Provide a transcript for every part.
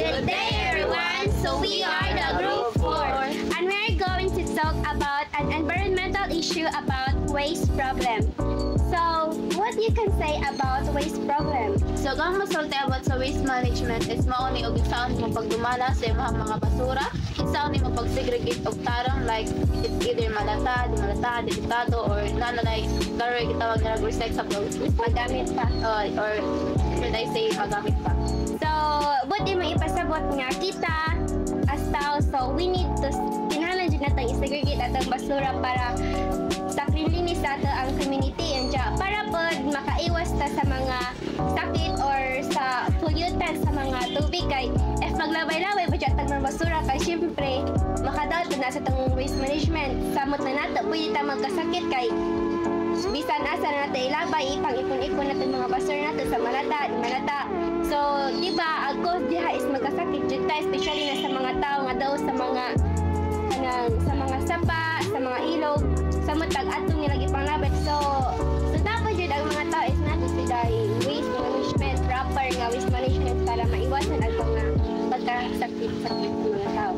Good day, everyone. So we are the Group 4, and we're going to talk about an environmental issue about waste problem. So, what you can say about waste problem? So, kung masulti about sa waste management is mauni og isaon mo pagdumala sa imong mga basura, isaon mo pag-segregate og tarong like it's either malata, di malata, delikado or nanay karoy gitawag na recyclable Magamit pa. or should I say magamit pa. So, buti mo ipasabot nga kita as tao, so we need to kinahanglan jud natin i-segregate atong basura para sa cleanliness sa ato ang community and para pod makaiwas ta sa mga sakit or sa pollutant sa mga tubig kay if maglabay-labay ba atong mga basura kay syempre makadaot na sa tong waste management samot na nato pwede ta magkasakit kay bisan asa na natin ilabay, ipang-ipon-ipon natin mga basura natin sa malata, di malata. So, di ba, ang cause diha is magkasakit dyan tayo, especially na sa mga tao nga daw sa mga sapa, sa mga ilog, sa matag atong nilang ipanglabay. So dapat dyan ang mga tao is natin sila waste management, proper nga waste management para maiwasan ang mga pagkasakit-sakit ng mga tao.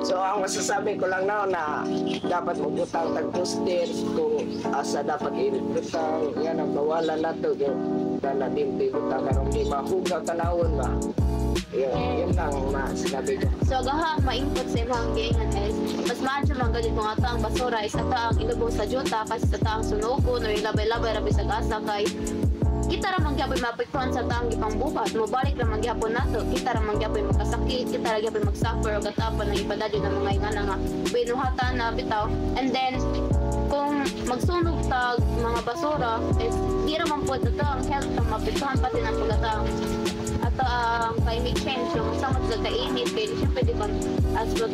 So ang masasabi ko lang na dapat magbutang tag-poster kung asa dapat i-butang yan ang bawalan nato yung na din butang karong di mahugaw tanawon ba yun lang sinabi ko. So gaha ma-input sa imong giingan is mas maadyo man gadid mga taang basura isa ta ang ilubong sa juta kasi sa taang sunukon or ilabay-labay rabi sa gasa kay kita ra mangyapon mapektuhan sa taang gipangbuhat mobalik ra mangyapon nato kita ra mangyapon magkasakit kita ra gyapon magsuffer o gatapon ng ibadadyo ng mga ingana nga binuhatan na bitaw and then kung magsunog tag mga basura is di ra man pod ito ang health ang mapektuhan pati ng pagkataang ato ang climate change yung samot sa kainit kaya siyempre di ba as what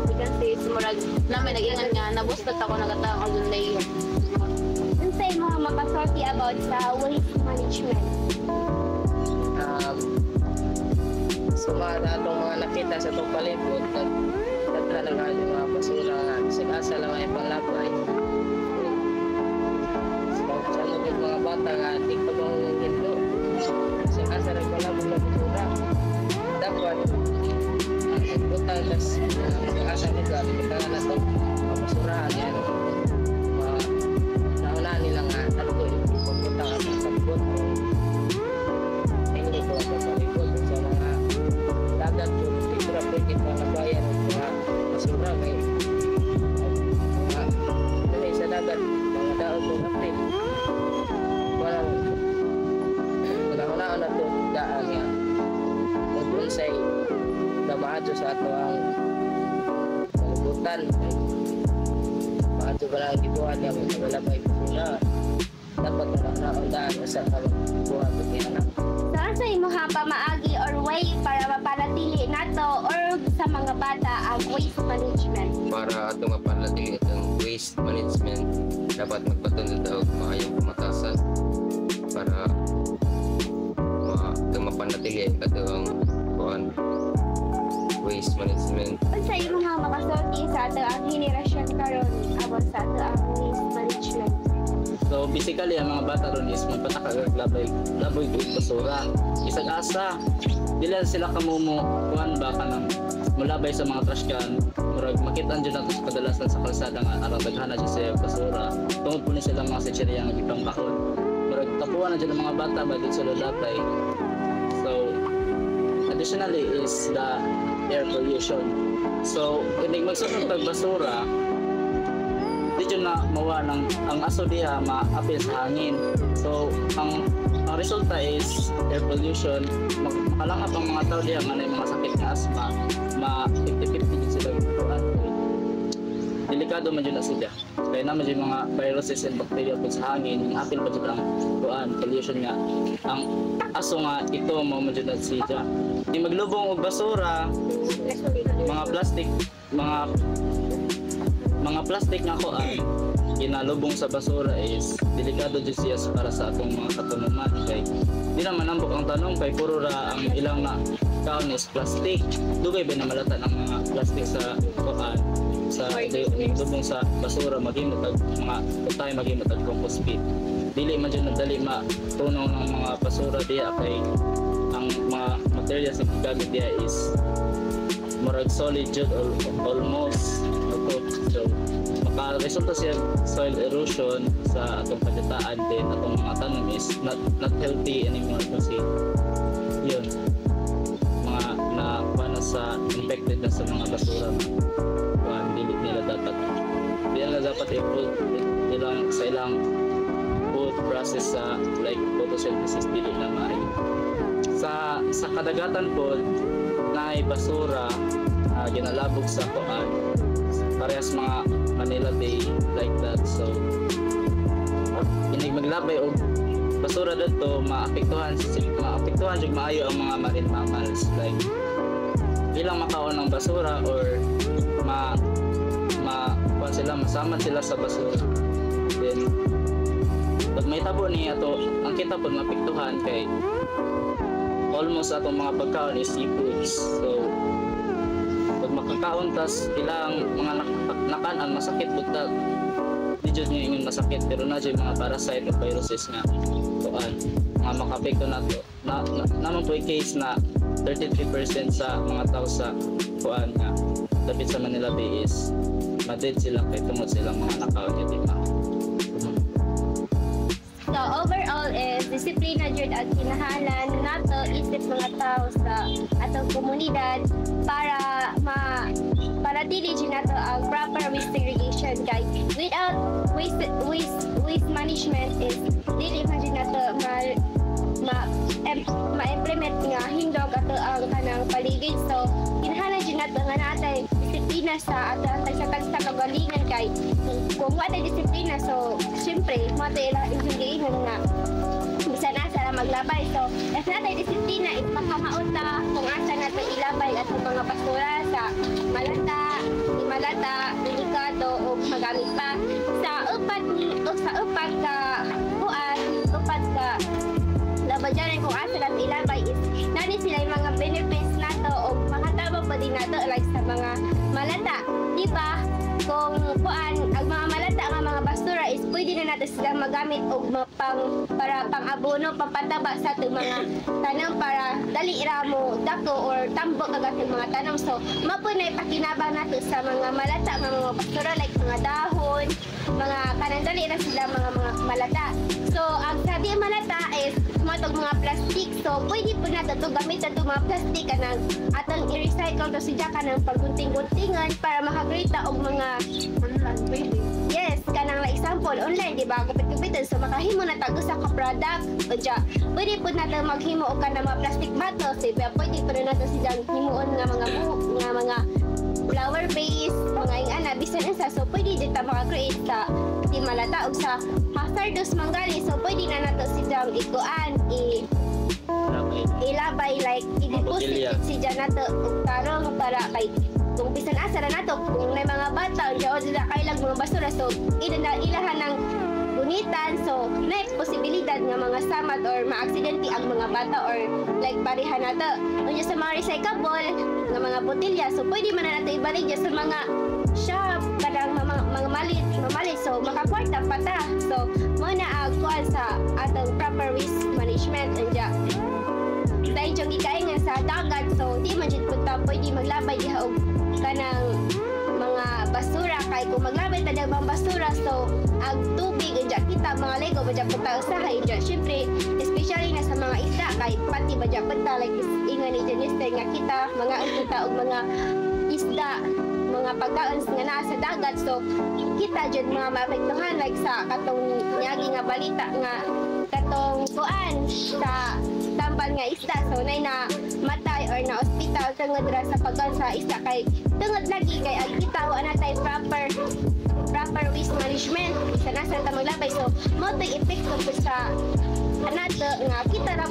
we can say sumurag namin nag-ingan nga nabustat ako nagataang ozone layer. Unsay mga mapasorti about sa waste management? Suma na itong mga nakita sa itong palibot nagtalaga yung mga basura nga sigasa lang ay panglabay sa yung mga bata nga di pa bang ginto sigasa lang panglabay na basura dapat butang tas sigasa lugar butangan na ito mga basurahan yan nauna nilang talgo yung pagpunta ka sa sagbot hindi ko ang palibot sa mga dagat yung titra pwede pa nabayan ng mga basura may mga sa dagat mga daot o kapit walang nauna na ito daan yan kung say namaadyo sa ato ang palibutan maadyo ba lang gibuhan niya wala may basura dapat naundaan sa buhat o kinanak. So, asa imuha pamaagi or way para mapanatili nato or sa mga bata ang waste management? Para ato mapanatili itong waste management, dapat magpatundod daw maayong pamatasan para mapanatili itong waste management. Unsa imuha makasulti sa ato ang henerasyon karon about sa ato ang waste management? So basically ang mga bata ron is magpatakag laboy gud basura. Isag asa dila sila kamumo kuan ba kanang mulabay sa mga trash can. Murag makita jud nato sa kadalasan sa kalsada nga aron daghana siya sa basura. Tungod po ni sila mga secheriya nga gipang kahon. Murag tapuan na jud ang mga bata ba dito sa lalabay. So additionally is the air pollution. So kung magsunog tag basura di dyan na mawa ng ang aso diha ma-apil sa hangin. So ang resulta is air pollution. Makalangap ang mga tao diha nga may mga sakit nga asma, ma-50-50 din sila ituan. Delikado man dyan na sila. Kaya naman dyan mga viruses and bacteria po sa hangin, yung apil pa dyan ang tuan, pollution nga. Ang aso nga ito mo dyan na sila. Yung maglubong og basura, mga plastic nga kuan ginalubong sa basura is delikado jud siya para sa atong mga katunuman kay di naman ambok ang tanong kay puro ra ang ilang na kaon is plastic dugay ba na malata ng mga plastic sa kuan sa lubong sa basura maghimot og mga utay maghimot og compost pit dili man jud nadali ma tunaw ng mga basura diya kay ang mga mga materials na gigamit diya is murag solid jud or almost ato. So maka-resulta siya soil erosion sa atong pagkataan, din atong mga tanom is not healthy anymore kasi yun mga na sa infected na sa mga basura na hindi nila dapat i-put nilang sa ilang food process sa like photosynthesis dili na maayo. Sa kadagatan po na basura ginalabog sa kuan parehas mga Manila Bay like that. So inig maglabay og basura dito maapektuhan jud maayo ang mga marine mammals like ilang makaon ng basura or masaman sila sa basura. Then pag may tabo ni ato ang kita pod mapektuhan kay almost atong mga pagkaon is seafoods. So pag makakaon tas ilang mga nakanan masakit pud ta di jud nga ingon masakit pero na jud mga parasite o viruses nga kuan mga makapekto nato naman po yung case na 33% sa mga tao sa kuan nga dapit sa Manila Bay is madid sila kay tungod silang mga nakaon nga di ba. So overall is disiplina jud ang kinahanglan nato isip mga tao sa atong komunidad para dili jud nato ang proper waste segregation guys. Without waste management is dili man jud nato ma-implement nga hindog ato ang kanang paligid. So kinahanglan jud nato nga natay disiplina sa ato sa kagalingan kay kung wala disiplina so syempre mo tayo ilang nga bisan asa na maglabay. So if natay disiplina is makamaunta kung asa nato ilabay atong mga basura sa malata delikado o magamit pa sa upat ka labajaran kung asa nato ilabay is nani sila yung mga benefits nato o mga tabang pa din nato like sa mga malata, di ba? Kung ang mga malata nga mga basura is pwede na natin sila magamit og para pang-abono, pampataba sa ating mga tanong para dali ramo dako or tambok ang ating mga tanong. So mapoy na ipakinabang natin sa mga malata mga basura like mga dahon, mga kanandali na sila mga malata. So ang sabi malata is matog mga plastic. So pwede po natin ito gamitan itong mga plastic kanang atong i-recycle to siya kanang paggunting-guntingan para makakrita og mga yes, kanang like example online, di ba? Kapit-kapitan so makahimo na tago sa ka-product o dya. Pwede po natin maghimo o kanang mga plastic bottles, di ba? Pwede po na natin silang himuon nga mga flower base, mga ingana, bisan isa. So pwede dito makakreate sa di malata o sa hazardous manggali. So pwede na nato silang ikuan ilabay like i-deposit siya nato og tarong para kay kung bisan asa na nato kung may mga bata o sila kailang mga basura so ilahan ng gunitan so may posibilidad nga mga samad or maaksidente ang mga bata or like parihan nato unya sa mga recyclable nga mga botelya so pwede man na nato ibalik sa mga shop kadang mga mamalit so makakwarta pa ta so mo na ang kuan sa atong proper waste management unya dahil yung ikaingan sa dagat so di man jud punta pwede maglabay diha og kanang mga basura kay kung maglabay ta diha mga basura so ang tubig unya kita mga lego ba punta usahay unya syempre especially na sa mga isda kay pati ba punta like ingon ni Janice nga kita mga unta og mga isda mga pagkaon nga naa sa dagat so kita jud mga maapektuhan like sa katong nyagi nga balita nga katong kuan sa tambal nga isda so nay na matay or na ospital tungod ra sa pagkaon sa isda kay tungod lagi kay ang kita wa na tay proper waste management sa nasa ta maglabay so mo tay epekto sa anato nga kita ra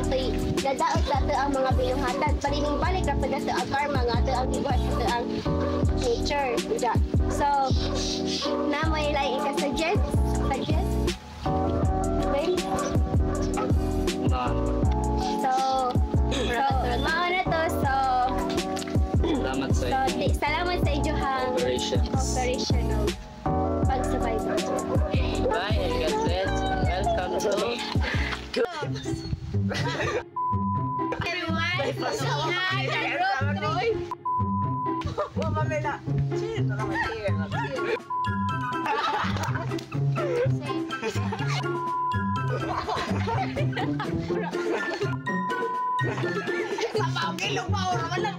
po'y nadaot nato ang mga binuhatan palining balik ra pud nato ang karma nga ato ang gibuhat nato ang nature diba? So na may like suggest okay? So mao na to so salamat sa ijuhang operation of pag-survival. Bye and God bless and welcome to Mamamela. Sino naman cheer? Sabaw kilong pa ora man lang.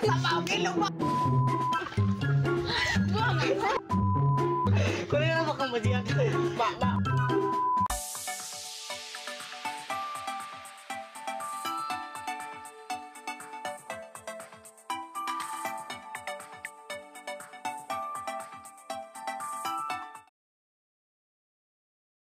Sabaw kilong pa. Kung ano naman kang madyan.